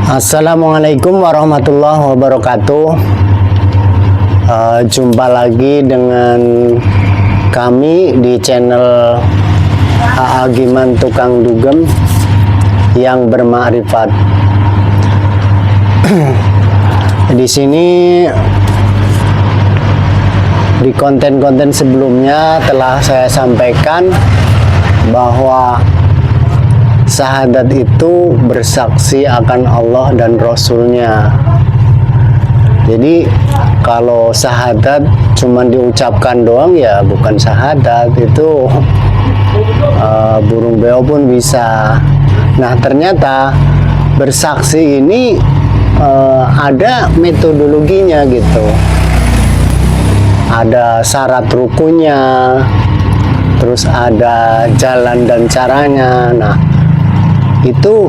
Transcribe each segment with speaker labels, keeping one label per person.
Speaker 1: Assalamualaikum warahmatullahi wabarakatuh. Jumpa lagi dengan kami di channel AA Giman Tukang Dugem yang bermakrifat. Di sini di konten-konten sebelumnya telah saya sampaikan bahwa syahadat itu bersaksi akan Allah dan Rasulnya. Jadi kalau syahadat cuma diucapkan doang ya bukan syahadat, itu burung beo pun bisa. Nah ternyata bersaksi ini ada metodologinya gitu, ada syarat rukunnya, terus ada jalan dan caranya. Nah itu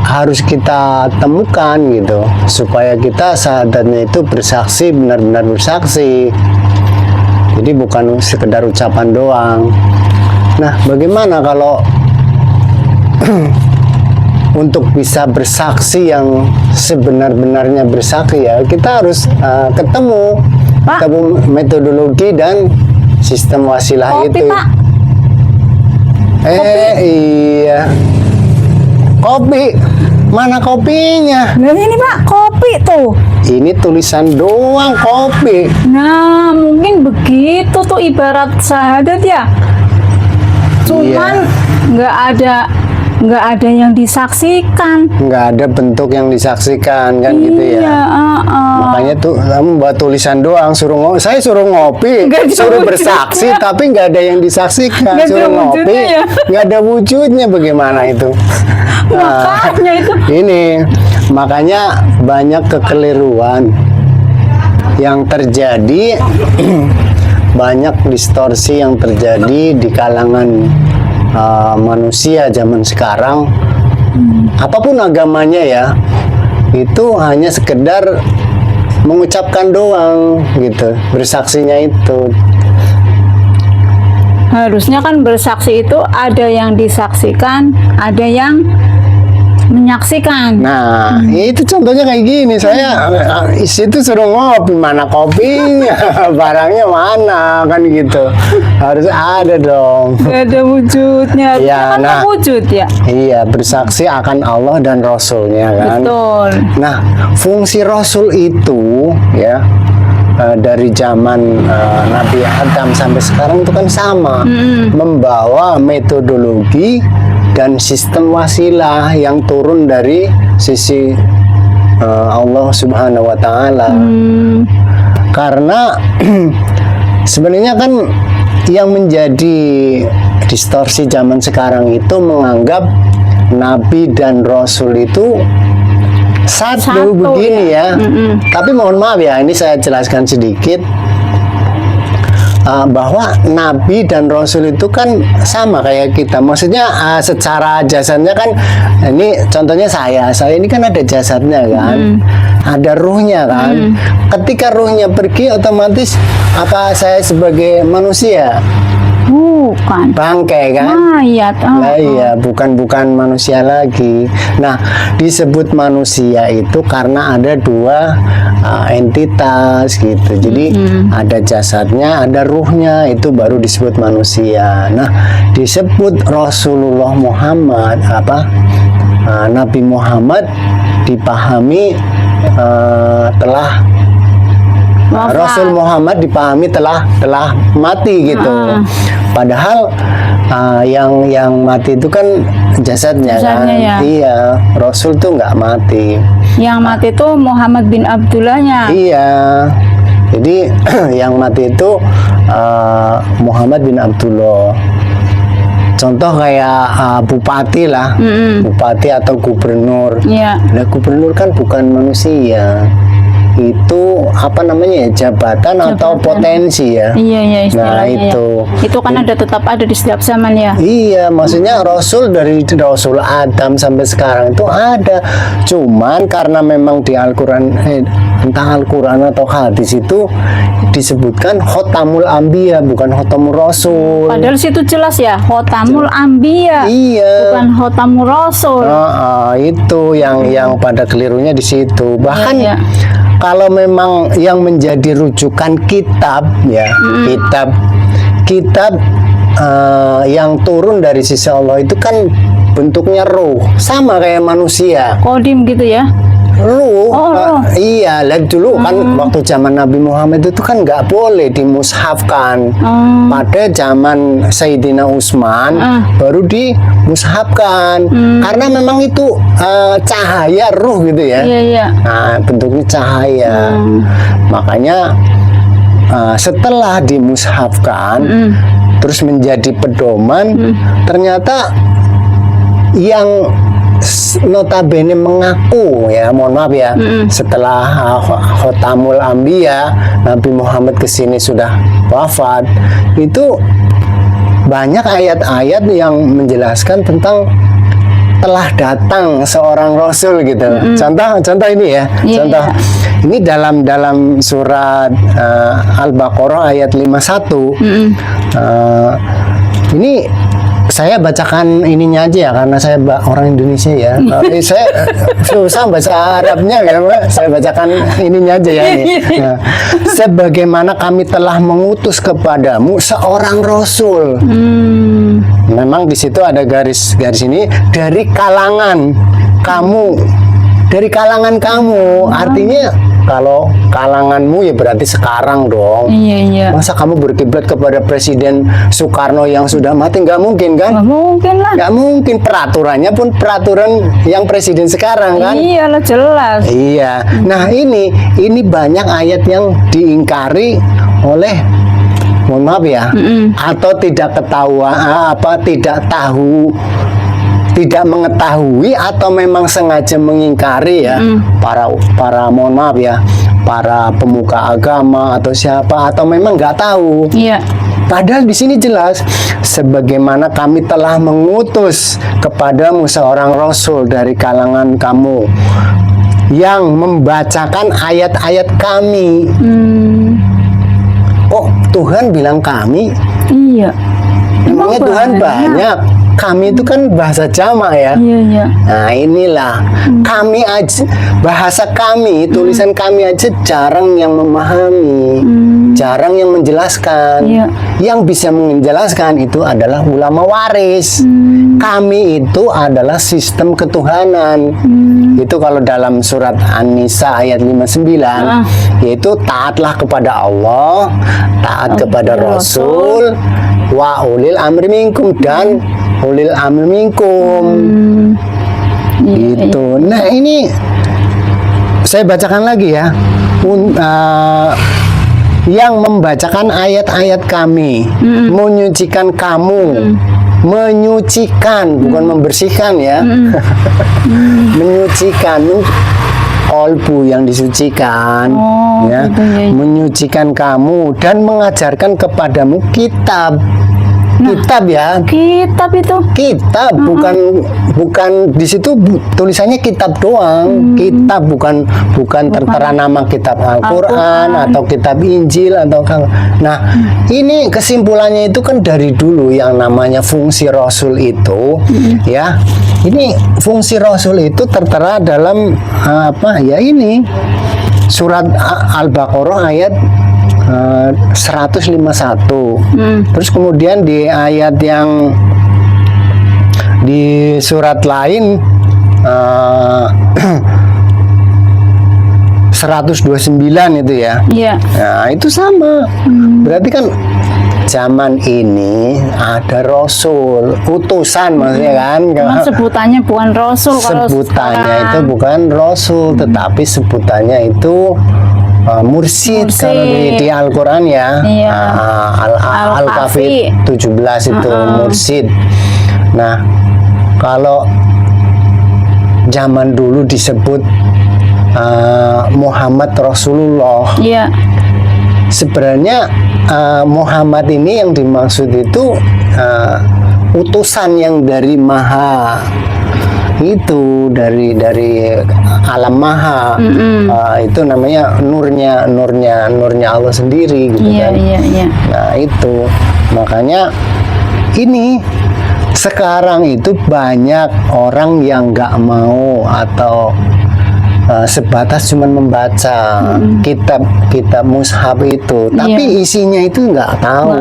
Speaker 1: harus kita temukan gitu supaya kita syahadatnya itu bersaksi, benar-benar bersaksi, jadi bukan sekedar ucapan doang. Nah bagaimana kalau untuk bisa bersaksi yang sebenar-benarnya bersaksi, ya kita harus ketemu metodologi dan sistem wasilah
Speaker 2: kopi,
Speaker 1: itu
Speaker 2: Pak.
Speaker 1: Iya, kopi, mana kopinya?
Speaker 2: Nah ini Pak, kopi tuh.
Speaker 1: Ini tulisan doang kopi.
Speaker 2: Nah mungkin begitu tuh ibarat syahadat ya. Cuman nggak ada yang disaksikan.
Speaker 1: Nggak ada bentuk yang disaksikan kan gitu ya.
Speaker 2: Iya,
Speaker 1: Makanya tuh kamu buat tulisan doang, saya suruh ngopi,
Speaker 2: Nggak ada
Speaker 1: suruh
Speaker 2: wujudnya.
Speaker 1: bersaksi, tapi nggak ada yang disaksikan.
Speaker 2: Nggak ada
Speaker 1: Suruh ngopi,
Speaker 2: wujudnya ya.
Speaker 1: nggak ada wujudnya, bagaimana itu?
Speaker 2: Makanya itu.
Speaker 1: Ini makanya banyak kekeliruan yang terjadi, banyak distorsi yang terjadi di kalangan manusia zaman sekarang. Apapun agamanya ya, itu hanya sekedar mengucapkan doang gitu, bersaksinya itu.
Speaker 2: Harusnya kan bersaksi itu ada yang disaksikan, ada yang menyaksikan.
Speaker 1: Nah, itu contohnya kayak gini. Saya isi itu suruh ngopi, mana kopinya, barangnya mana, kan gitu. Harus ada dong.
Speaker 2: Gak ada wujudnya.
Speaker 1: Ya,
Speaker 2: Kan
Speaker 1: nah.
Speaker 2: wujud ya.
Speaker 1: Iya, bersaksi akan Allah dan Rasulnya kan.
Speaker 2: Betul.
Speaker 1: Nah, fungsi Rasul itu ya dari zaman Nabi Adam sampai sekarang itu kan sama, membawa metodologi dan sistem wasilah yang turun dari sisi Allah Subhanahu wa Ta'ala. Karena sebenarnya kan yang menjadi distorsi zaman sekarang itu menganggap Nabi dan Rasul itu satu begini ya. Tapi mohon maaf ya, ini saya jelaskan sedikit bahwa Nabi dan Rasul itu kan sama kayak kita. Maksudnya secara jasadnya kan, ini contohnya saya ini kan ada jasadnya kan, ada ruhnya kan. Ketika ruhnya pergi, otomatis apa saya sebagai manusia?
Speaker 2: Bukan.
Speaker 1: Bangkai kan?
Speaker 2: Mayat.
Speaker 1: Nah, iya, bukan manusia lagi. Nah, disebut manusia itu karena ada dua entitas gitu. Jadi ada jasadnya, ada ruhnya, itu baru disebut manusia. Nah, disebut Rasulullah Muhammad Nabi Muhammad dipahami telah Rasul Muhammad dipahami telah mati gitu. Padahal yang mati itu kan jasadnya kan.
Speaker 2: Ya.
Speaker 1: Iya, Rasul tuh nggak mati.
Speaker 2: Yang mati itu Muhammad bin Abdullahnya.
Speaker 1: Iya. Jadi yang mati itu Muhammad bin Abdullah. Contoh kayak bupati lah, bupati atau gubernur.
Speaker 2: Iya.
Speaker 1: Nah, gubernur kan bukan manusia. itu apa namanya ya, jabatan atau potensi ya.
Speaker 2: Iya, iya,
Speaker 1: Nah
Speaker 2: istilahnya ya.
Speaker 1: itu.
Speaker 2: Itu kan ada tetap ada di setiap zaman ya.
Speaker 1: Iya, maksudnya Rasul dari Rasul Adam sampai sekarang itu ada. Cuman karena memang di Al-Quran, entah Al-Quran atau hadis itu disebutkan khotamul anbiya, bukan khotamul Rasul.
Speaker 2: Padahal situ jelas ya, khotamul anbiya.
Speaker 1: Iya.
Speaker 2: Bukan khotamul rasul.
Speaker 1: Itu yang pada kelirunya di situ. Bahkan
Speaker 2: Iya, iya.
Speaker 1: kalau memang yang menjadi rujukan kitab ya, kitab yang turun dari sisi Allah itu kan bentuknya ruh, sama kayak manusia.
Speaker 2: Kodim gitu ya.
Speaker 1: Ruh,
Speaker 2: ruh.
Speaker 1: iya. Lihat dulu kan waktu zaman Nabi Muhammad itu kan nggak boleh dimushafkan. Pada zaman Sayyidina Utsman baru dimushafkan karena memang itu cahaya ruh gitu ya.
Speaker 2: Iya, iya.
Speaker 1: Nah, bentuknya cahaya. Makanya setelah dimushafkan terus menjadi pedoman, ternyata yang notabene mengaku ya, mohon maaf ya, setelah khotamul anbiya Nabi Muhammad kesini sudah wafat, itu banyak ayat-ayat yang menjelaskan tentang telah datang seorang rasul gitu. Contoh ini ya.
Speaker 2: Iya,
Speaker 1: Contoh
Speaker 2: iya.
Speaker 1: ini dalam surat Al-Baqarah ayat 51. Ini saya bacakan ininya aja ya, karena saya orang Indonesia ya. Saya susah baca Arabnya ya, Mbak. Saya bacakan ininya aja ya. Ini. Nah, sebagaimana kami telah mengutus kepadamu seorang rasul. Memang di situ ada garis ini, dari kalangan kamu. Dari kalangan kamu, artinya kalau kalanganmu ya berarti sekarang dong.
Speaker 2: Iya, iya.
Speaker 1: Masa kamu berkiblat kepada Presiden Soekarno yang sudah mati? Nggak mungkin kan?
Speaker 2: Nggak mungkin lah.
Speaker 1: Nggak mungkin, peraturannya pun peraturan yang presiden sekarang kan?
Speaker 2: Iya lah, jelas.
Speaker 1: Iya. Nah ini banyak ayat yang diingkari oleh, mohon maaf ya, atau tidak ketahuan, tidak mengetahui atau memang sengaja mengingkari ya, para mohon maaf ya, para pemuka agama atau siapa, atau memang nggak tahu.
Speaker 2: Iya.
Speaker 1: Padahal di sini jelas, sebagaimana kami telah mengutus kepadamu seorang rasul dari kalangan kamu yang membacakan ayat-ayat kami. Oh, Tuhan bilang kami?
Speaker 2: Iya.
Speaker 1: Memangnya Tuhan banyak. Kami itu kan bahasa jamak ya.
Speaker 2: Iya, iya.
Speaker 1: Nah inilah kami aja, bahasa kami, tulisan kami aja jarang yang memahami, jarang yang menjelaskan.
Speaker 2: Iya.
Speaker 1: Yang bisa menjelaskan itu adalah ulama waris. Kami itu adalah sistem ketuhanan. Itu kalau dalam surat An-Nisa ayat 59, yaitu taatlah kepada Allah, taat kepada Rasul, wa ulil amri minkum, dan ulil amri minkum. Gitu. Nah ini saya bacakan lagi ya. Yang membacakan ayat-ayat kami, menyucikan kamu, menyucikan, bukan membersihkan ya. Menyucikan, kolbu yang disucikan, ya,
Speaker 2: gitu ya.
Speaker 1: menyucikan kamu dan mengajarkan kepadamu kitab. Kitab ya,
Speaker 2: Kitab itu.
Speaker 1: kitab, bukan di situ tulisannya kitab doang. Kitab bukan tertera nama kitab Al-Qur'an atau kitab Injil atau nah, ini kesimpulannya itu kan dari dulu yang namanya fungsi Rasul itu ya. Ini fungsi Rasul itu tertera dalam apa ya, ini surat Al-Baqarah ayat 151. Terus kemudian di ayat yang di surat lain 129 itu ya.
Speaker 2: Iya.
Speaker 1: Nah, itu sama. Berarti kan zaman ini ada Rasul, utusan maksudnya kan.
Speaker 2: Cuman sebutannya bukan Rasul. Kalau
Speaker 1: Sebutannya
Speaker 2: sekarang.
Speaker 1: itu bukan Rasul, tetapi sebutannya itu mursyid kalau di Al-Quran ya.
Speaker 2: Iya.
Speaker 1: Al-Kafir 17 itu mursyid. Nah, kalau zaman dulu disebut Muhammad Rasulullah.
Speaker 2: Iya.
Speaker 1: Sebenarnya Muhammad ini yang dimaksud itu utusan yang dari Maha, itu dari alam Maha. Itu namanya nurnya Allah sendiri gitu
Speaker 2: Iya,
Speaker 1: kan.
Speaker 2: iya.
Speaker 1: Nah itu makanya ini sekarang itu banyak orang yang nggak mau atau sebatas cuman membaca kitab mushaf itu, tapi isinya itu nggak tahu.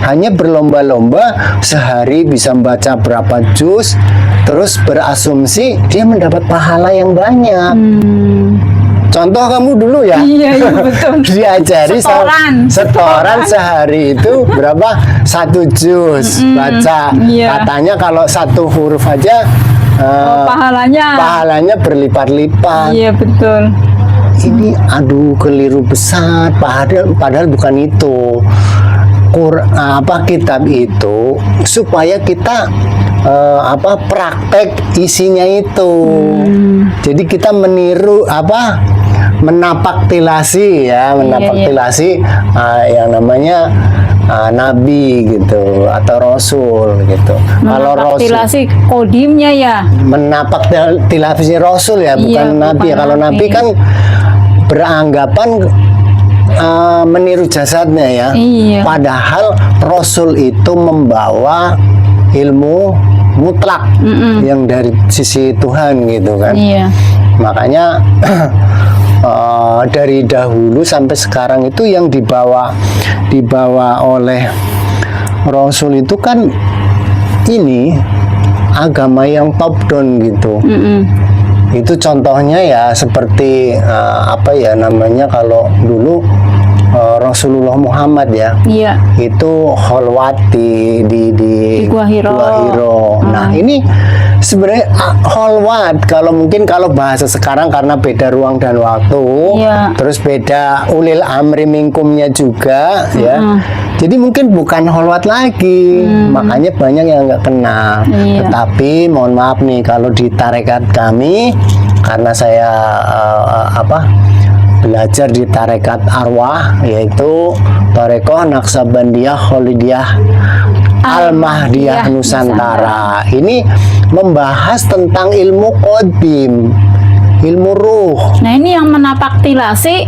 Speaker 1: Hanya berlomba-lomba sehari bisa membaca berapa juz, terus berasumsi dia mendapat pahala yang banyak. Contoh kamu dulu ya.
Speaker 2: Iya, betul.
Speaker 1: Diajari
Speaker 2: Setoran
Speaker 1: sehari itu berapa? 1 juz baca.
Speaker 2: Iya.
Speaker 1: Katanya kalau 1 huruf aja pahalanya berlipat-lipat.
Speaker 2: Iya, betul.
Speaker 1: Ini aduh keliru besar. Padahal bukan itu. Kitab itu supaya kita praktek isinya itu. Jadi kita meniru menapaktilasi yang namanya nabi gitu atau rasul gitu. Kalau
Speaker 2: Menapaktilasi kodimnya ya.
Speaker 1: Menapaktilasi rasul ya, bukan nabi. Kalau nabi kan beranggapan meniru jasadnya ya.
Speaker 2: Iya.
Speaker 1: Padahal rasul itu membawa ilmu mutlak yang dari sisi Tuhan gitu kan.
Speaker 2: Iya.
Speaker 1: Makanya dari dahulu sampai sekarang itu yang dibawa oleh Rasul itu kan ini agama yang top down gitu. Itu contohnya ya seperti kalau dulu Rasulullah Muhammad ya.
Speaker 2: Iya.
Speaker 1: Itu kholwat di
Speaker 2: Gua Hiro.
Speaker 1: Nah, ini sebenarnya kholwat kalau bahasa sekarang karena beda ruang dan waktu.
Speaker 2: Iya.
Speaker 1: Terus beda ulil amri minkumnya juga ya. Jadi mungkin bukan kholwat lagi. Makanya banyak yang nggak kenal.
Speaker 2: Iya.
Speaker 1: Tetapi mohon maaf nih kalau di tarekat kami karena saya belajar di tarekat arwah, yaitu Tarekoh Naksabandiyah Kholidiyah Al-Mahdiyah Nusantara. Ini membahas tentang ilmu qadim, ilmu ruh.
Speaker 2: Nah, ini yang menapaktilasi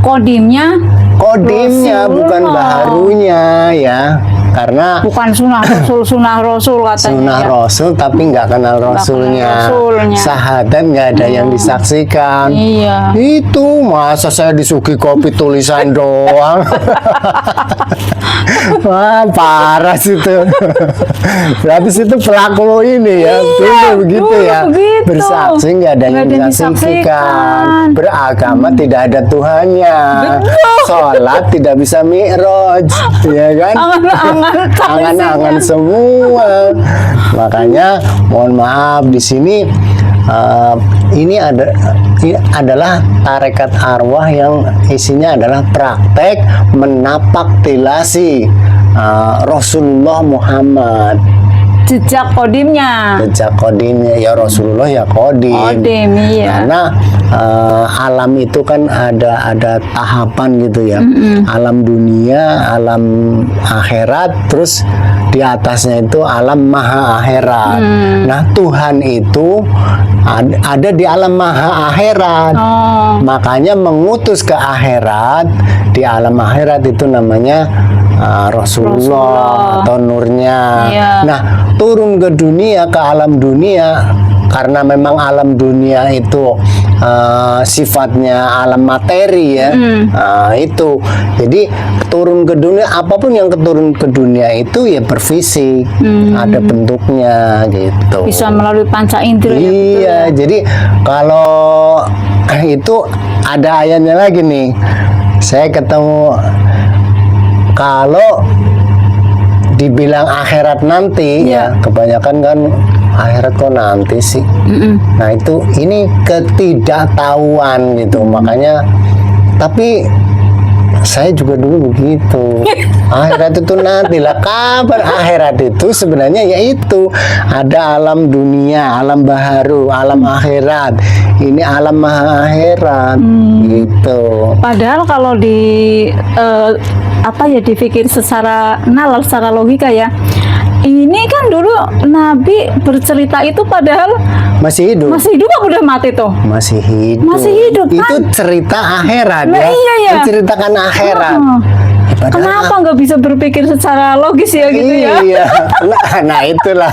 Speaker 2: kodimnya
Speaker 1: Kodimnya bukan baharunya ya. Karena
Speaker 2: bukan sunnah rasul katanya.
Speaker 1: Sunnah
Speaker 2: ya.
Speaker 1: rasul tapi nggak kenal rasulnya. Sahadat nggak ada yang disaksikan.
Speaker 2: Iya.
Speaker 1: Itu masa saya disuguhi kopi tulisan doang. Wah, parah situ. Berarti situ pelaku ini ya. Begitu ya.
Speaker 2: Begitu.
Speaker 1: Bersaksi nggak ada yang disaksikan. Beragama tidak ada Tuhannya. Sholat tidak bisa mi'raj, ya kan? Angan-angan semua. Makanya mohon maaf di sini ini adalah tarekat arwah yang isinya adalah praktek menapaktilasi Rasulullah Muhammad.
Speaker 2: Jejak kodimnya
Speaker 1: Ya Rasulullah ya kodim.
Speaker 2: Iya.
Speaker 1: Karena alam itu kan ada tahapan gitu ya. Alam dunia, alam akhirat, terus di atasnya itu alam maha akhirat. Nah, Tuhan itu ada di alam maha akhirat. Makanya mengutus ke akhirat, di alam akhirat itu namanya Rasulullah atau nurnya.
Speaker 2: Iya.
Speaker 1: Nah, turun ke dunia, ke alam dunia, karena memang alam dunia itu sifatnya alam materi ya. Itu jadi turun ke dunia, apapun yang turun ke dunia itu ya berfisik, ada bentuknya gitu.
Speaker 2: Bisa melalui panca indera.
Speaker 1: Iya, jadi kalau itu ada ayatnya lagi nih. Saya ketemu kalau dibilang akhirat nanti ya kebanyakan kan akhirat kok nanti sih. Nah itu ini ketidaktahuan gitu. Makanya tapi saya juga dulu begitu. Akhirat itu nanti lah, kabar akhirat itu sebenarnya yaitu ada alam dunia, alam baharu, alam akhirat. Ini alam maha akhirat gitu.
Speaker 2: Padahal kalau dipikir secara nalar, secara logika ya, ini kan dulu Nabi bercerita itu padahal
Speaker 1: Masih hidup.
Speaker 2: masih hidup apa udah mati tuh?
Speaker 1: Masih hidup.
Speaker 2: Masih hidup,
Speaker 1: Itu
Speaker 2: kan?
Speaker 1: cerita akhirat
Speaker 2: Nah,
Speaker 1: ya.
Speaker 2: iya, ya.
Speaker 1: Menceritakan akhirat.
Speaker 2: Oh.
Speaker 1: Padahal-
Speaker 2: Kenapa nggak bisa berpikir secara logis ya gitu ya?
Speaker 1: Iya. Nah, itulah.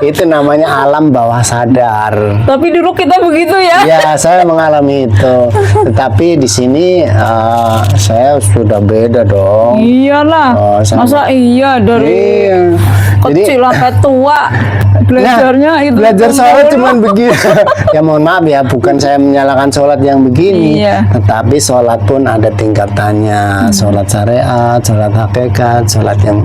Speaker 1: Itu namanya alam bawah sadar.
Speaker 2: Tapi dulu kita begitu ya.
Speaker 1: Ya, saya mengalami itu. Tetapi di sini saya sudah beda dong.
Speaker 2: Iyalah.
Speaker 1: Oh, sama.
Speaker 2: Masa iya dari
Speaker 1: Iya.
Speaker 2: kecil sampai tua belajarnya itu
Speaker 1: belajar sholat
Speaker 2: dulu.
Speaker 1: cuman begini. Ya mohon maaf ya, bukan saya menyalahkan sholat yang begini.
Speaker 2: Iya.
Speaker 1: Tetapi sholat pun ada tingkatannya. Sholat syariat, sholat hakikat, sholat yang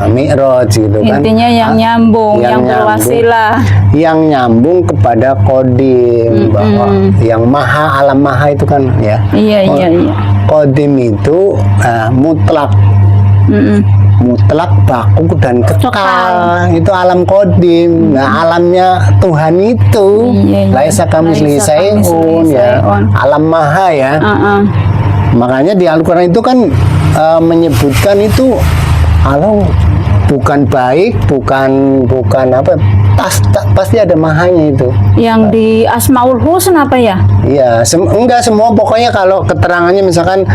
Speaker 1: mi'raj gitu kan.
Speaker 2: Intinya yang nyambung, yang berwasilah.
Speaker 1: Yang nyambung kepada kodim, bahwa yang maha, alam maha itu kan ya.
Speaker 2: Iya, iya, iya.
Speaker 1: Kodim itu mutlak. Mutlak, baku dan kekal. Itu alam kodim. Nah, alamnya Tuhan itu
Speaker 2: Iya, iya.
Speaker 1: laisa kamitslihi
Speaker 2: Laisa
Speaker 1: syai'un
Speaker 2: kamitslihi
Speaker 1: ya.
Speaker 2: syai'un.
Speaker 1: Alam maha ya. Makanya di Al-Quran itu kan menyebutkan itu Allah bukan baik, bukan apa, pasti ada mahanya itu.
Speaker 2: Yang di Asmaul Husna apa ya?
Speaker 1: Iya, enggak semua, pokoknya kalau keterangannya misalkan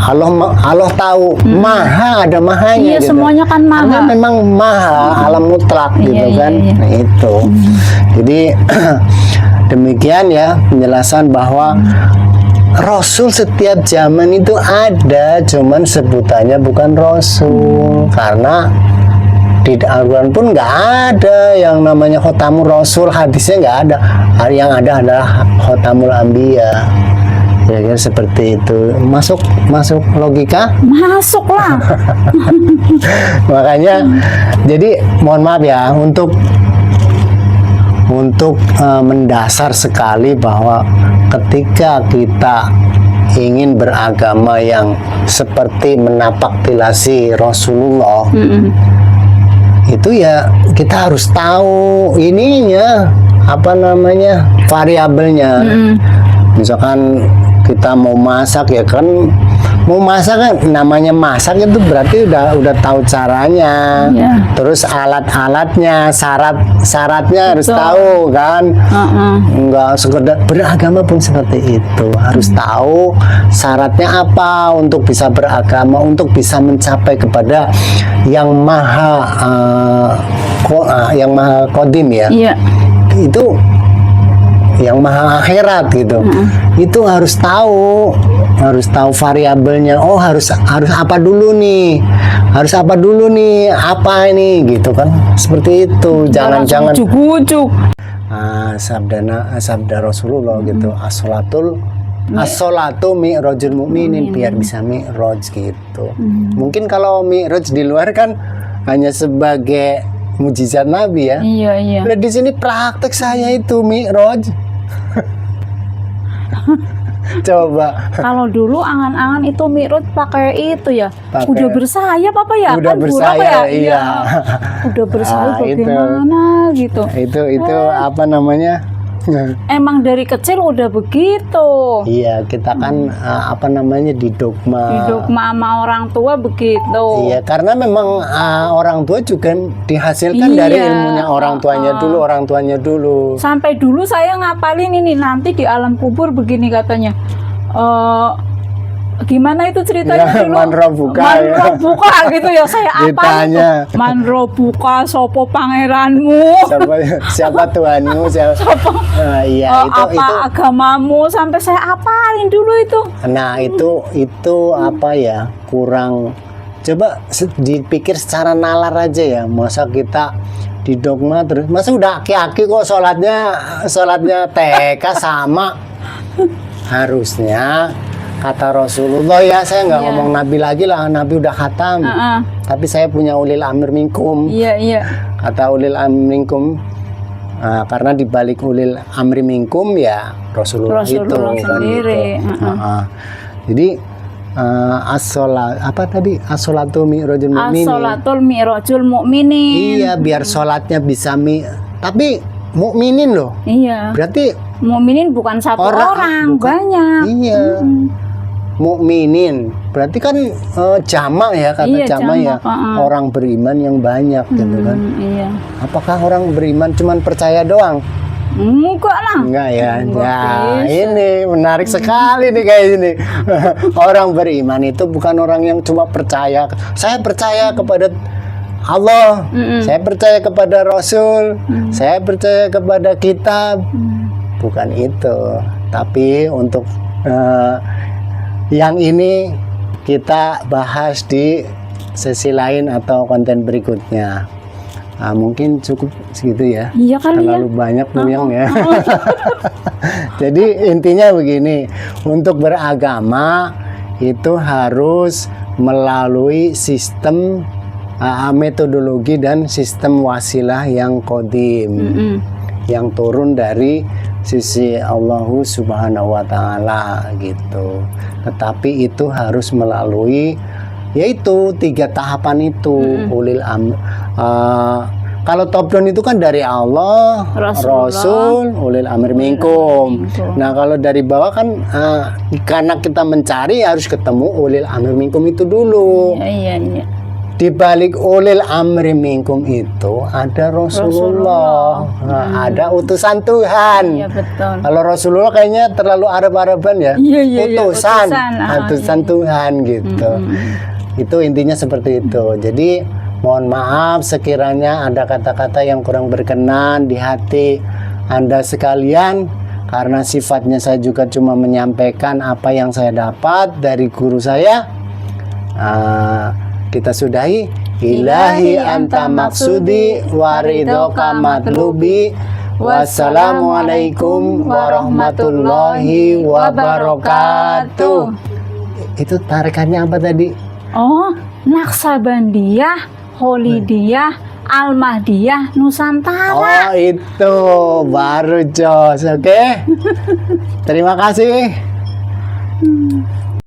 Speaker 1: Allah tahu, maha, ada mahanya
Speaker 2: Iya,
Speaker 1: gitu.
Speaker 2: semuanya kan maha.
Speaker 1: Karena memang maha, alam mutlak
Speaker 2: Iya,
Speaker 1: gitu
Speaker 2: iya,
Speaker 1: kan.
Speaker 2: iya.
Speaker 1: Nah, itu. Jadi demikian ya penjelasan bahwa Rasul setiap zaman itu ada, cuman sebutannya bukan Rasul. Karena di Al-Quran pun nggak ada yang namanya khotamul Rasul, hadisnya nggak ada. Yang ada adalah khotamul Anbiya. Ya, seperti itu. Masuk logika?
Speaker 2: Masuk lah.
Speaker 1: Makanya, jadi mohon maaf ya untuk mendasar sekali bahwa ketika kita ingin beragama yang seperti menapak tilasi Rasulullah, itu ya kita harus tahu ininya, apa namanya, variabelnya. Misalkan kita mau masak ya kan, mau masak kan namanya masak itu berarti udah tahu caranya.
Speaker 2: Iya.
Speaker 1: Terus alat-alatnya, syaratnya harus
Speaker 2: Betul.
Speaker 1: tahu kan. Enggak sekedar beragama pun seperti itu, harus tahu syaratnya apa untuk bisa beragama, untuk bisa mencapai kepada yang maha kodim ya.
Speaker 2: Iya.
Speaker 1: Itu yang maha akhirat gitu. Itu harus tahu variabelnya. Oh, harus apa dulu nih? Apa ini gitu kan? Seperti itu. Jangan
Speaker 2: Ujuk-ujuk.
Speaker 1: sabda Rasulullah gitu. As-sholatu mi'rajul mu'minin, biar bisa mi'raj gitu. Mungkin kalau mi'raj di luar kan hanya sebagai mujizat Nabi ya.
Speaker 2: Iya, iya.
Speaker 1: Nah, di sini praktek saya itu mi'raj. Coba.
Speaker 2: Kalau dulu angan-angan itu mi'raj pakai itu ya.
Speaker 1: Pakai-
Speaker 2: Udah bersayap apa ya?
Speaker 1: Udah
Speaker 2: Kan dulu
Speaker 1: bersayap,
Speaker 2: apa ya?
Speaker 1: iya.
Speaker 2: Udah bersayap
Speaker 1: Itu.
Speaker 2: bagaimana gitu.
Speaker 1: Itu apa namanya?
Speaker 2: Emang dari kecil udah begitu.
Speaker 1: Iya, kita kan apa namanya di dogma.
Speaker 2: Hidup mama orang tua begitu.
Speaker 1: Iya, karena memang orang tua juga dihasilkan
Speaker 2: Iya.
Speaker 1: dari ilmunya orang tuanya dulu.
Speaker 2: Sampai dulu saya ngapalin ini, nanti di alam kubur begini katanya. Gimana itu ceritanya
Speaker 1: Ya,
Speaker 2: dulu?
Speaker 1: man rabbuka, ya.
Speaker 2: Rabbuka gitu ya, saya apa
Speaker 1: Ditanya.
Speaker 2: itu? Man rabbuka, sopo pangeranmu?
Speaker 1: Siapa Tuhanmu? Iya,
Speaker 2: apa agamamu? Sampai saya apalin dulu itu.
Speaker 1: Nah, itu apa ya? Kurang. Coba dipikir secara nalar aja ya. Masa kita di dogma terus, masa udah aki-aki kok sholatnya TK sama. Harusnya kata Rasulullah ya, saya nggak
Speaker 2: Iya.
Speaker 1: ngomong Nabi lagi lah, Nabi udah khatam. Tapi saya punya ulil amr minkum.
Speaker 2: Iya, iya.
Speaker 1: Kata ulil amr minkum, karena dibalik ulil amri minkum ya Rasulullah itu kan
Speaker 2: sendiri.
Speaker 1: gitu. Jadi apa tadi? As-sholatu mi'rajul mu'minin.
Speaker 2: As-sholatul mi'rajul mu'minin.
Speaker 1: Iya, biar sholatnya bisa tapi mukminin loh.
Speaker 2: Iya.
Speaker 1: Berarti
Speaker 2: Mukminin bukan satu orang,
Speaker 1: bukan.
Speaker 2: banyak.
Speaker 1: Iya. Mukminin. Berarti kan jamak ya, kata
Speaker 2: Iya,
Speaker 1: jamak ya.
Speaker 2: jamak,
Speaker 1: Orang beriman yang banyak gitu kan.
Speaker 2: Iya.
Speaker 1: Apakah orang beriman cuman percaya doang?
Speaker 2: Enggak lah.
Speaker 1: Enggak ya.
Speaker 2: Enggak
Speaker 1: Nah,
Speaker 2: bisa.
Speaker 1: ini menarik sekali nih kayak ini. Orang beriman itu bukan orang yang cuma percaya. Saya percaya kepada Allah, saya percaya kepada Rasul, saya percaya kepada kitab. Bukan itu. Tapi untuk yang ini kita bahas di sesi lain atau konten berikutnya. Mungkin cukup segitu ya.
Speaker 2: Iya kali ya.
Speaker 1: Terlalu banyak Buyang ya. Jadi intinya begini, untuk beragama itu harus melalui sistem metodologi dan sistem wasilah yang qadim, yang turun dari sisi Allah Subhanahu wa Ta'ala gitu. Tetapi itu harus melalui yaitu 3 tahapan itu. Kalau top down itu kan dari Allah,
Speaker 2: Rasulullah,
Speaker 1: Rasul, ulil amri minkum. Nah, kalau dari bawah kan karena kita mencari harus ketemu ulil amri minkum itu dulu.
Speaker 2: Iya.
Speaker 1: Di balik ulil amri minkum itu ada Rasulullah. Nah, ada utusan Tuhan.
Speaker 2: Iya, betul.
Speaker 1: Kalau Rasulullah kayaknya terlalu Arab-Araban ya.
Speaker 2: Iya,
Speaker 1: utusan,
Speaker 2: utusan.
Speaker 1: utusan Tuhan gitu. Itu intinya seperti itu. Jadi mohon maaf sekiranya ada kata-kata yang kurang berkenan di hati Anda sekalian, karena sifatnya saya juga cuma menyampaikan apa yang saya dapat dari guru saya. Kita sudahi. Ilahi anta maksudi waridoka matlubi. Wassalamualaikum warahmatullahi wabarakatuh. Itu tarikannya apa tadi?
Speaker 2: Oh, Naksabandiyah, Holidiyah, Almahdiyah, Nusantara.
Speaker 1: Oh, itu baru jos. Oke. Terima kasih.